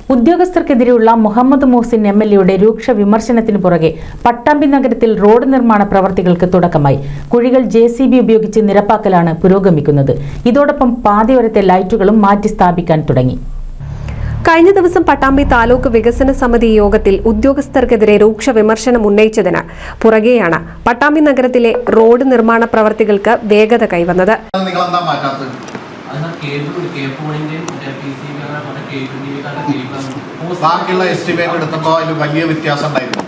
ഉദ്യോഗസ്ഥർക്കെതിരെയുള്ള മുഹമ്മദ് മുഹസിൻ എംഎൽഎയുടെ രൂക്ഷ വിമർശനത്തിന് പുറകെ പട്ടാമ്പി നഗരത്തിൽ റോഡ് നിർമ്മാണ പ്രവർത്തികൾക്ക് തുടക്കമായി. കുഴികൾ JCB ഉപയോഗിച്ച് നിരപ്പാക്കലാണ് പുരോഗമിക്കുന്നത്. ഇതോടൊപ്പം പാതയോരത്തെ ലൈറ്റുകളും മാറ്റി സ്ഥാപിക്കാൻ തുടങ്ങി. കഴിഞ്ഞ ദിവസം പട്ടാമ്പി താലൂക്ക് വികസന സമിതി യോഗത്തിൽ ഉദ്യോഗസ്ഥർക്കെതിരെ രൂക്ഷ വിമർശനം ഉന്നയിച്ചതിന് പുറകെയാണ് പട്ടാമ്പി നഗരത്തിലെ റോഡ് നിർമ്മാണ പ്രവർത്തികൾക്ക് വേഗത കൈവന്നത്. ബാക്കിയുള്ള എസ്റ്റിമേറ്റ് എടുത്തപ്പോൾ അതിൽ വലിയ വ്യത്യാസം ഉണ്ടായിരുന്നു.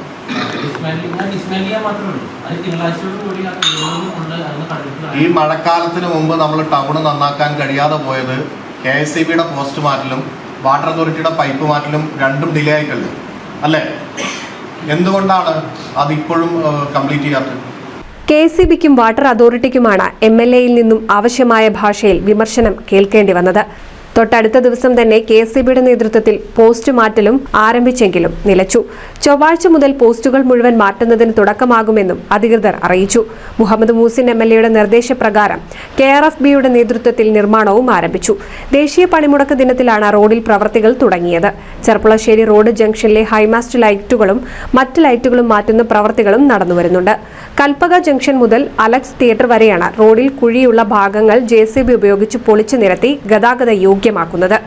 ഈ മഴക്കാലത്തിന് മുമ്പ് നമ്മൾ ടൗൺ നന്നാക്കാൻ കഴിയാതെ പോയത് KSEBയുടെ പോസ്റ്റ് മാറ്റലും വാട്ടർ അതോറിറ്റിയുടെ പൈപ്പ് മാറ്റലും രണ്ടും ഡിലേ ആയിട്ടുണ്ട് അല്ലേ? എന്തുകൊണ്ടാണ് അതിപ്പോഴും കംപ്ലീറ്റ് ചെയ്യാത്തത്? KSEBയ്ക്കും വാട്ടർ അതോറിറ്റിക്കുമാണ് MLAയിൽ നിന്നും ആവശ്യമായ ഭാഷയിൽ വിമർശനം കേൾക്കേണ്ടി വന്നത്. തൊട്ടടുത്ത ദിവസം തന്നെ KSEBയുടെ നേതൃത്വത്തിൽ പോസ്റ്റ് മാറ്റലും ആരംഭിച്ചെങ്കിലും നിലച്ചു. ചൊവ്വാഴ്ച മുതൽ പോസ്റ്റുകൾ മുഴുവൻ മാറ്റുന്നതിന് തുടക്കമാകുമെന്നും അധികൃതർ അറിയിച്ചു. മുഹമ്മദ് മുഹസിൻ MLAയുടെ നിർദ്ദേശപ്രകാരം KRFBയുടെ നേതൃത്വത്തിൽ നിർമ്മാണവും ആരംഭിച്ചു. ദേശീയ പണിമുടക്ക് ദിനത്തിലാണ് റോഡിൽ പ്രവർത്തികൾ തുടങ്ങിയത്. ചെർപ്പുളശ്ശേരി റോഡ് ജംഗ്ഷനിലെ ഹൈമാസ്റ്റ് ലൈറ്റുകളും മറ്റ് ലൈറ്റുകളും മാറ്റുന്ന പ്രവർത്തികളും നടന്നുവരുന്നുണ്ട്. കൽപ്പക ജംഗ്ഷൻ മുതൽ അലക്സ് തിയേറ്റർ വരെയാണ് റോഡിൽ കുഴിയുള്ള ഭാഗങ്ങൾ JCB ഉപയോഗിച്ച് പൊളിച്ചു നിരത്തി ഗതാഗത യോഗ്യമാക്കുന്നത്.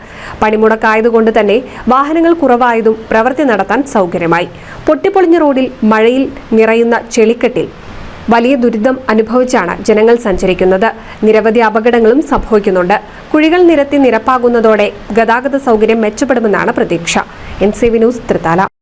പണിമുടക്കായതുകൊണ്ട് തന്നെ വാഹനങ്ങൾ കുറവായതും പ്രവൃത്തി നടത്താൻ സൗകര്യമായി. പൊട്ടിപ്പൊളിഞ്ഞ റോഡിൽ മഴയിൽ നിറയുന്ന ചെളിക്കെട്ടിൽ വലിയ ദുരിതം അനുഭവിച്ചാണ് ജനങ്ങൾ സഞ്ചരിക്കുന്നത്. നിരവധി അപകടങ്ങളും സംഭവിക്കുന്നുണ്ട്. കുഴികൾ നിരത്തി നിരപ്പാകുന്നതോടെ ഗതാഗത സൗകര്യം മെച്ചപ്പെടുമെന്നാണ് പ്രതീക്ഷ. NCV news, Thrithala.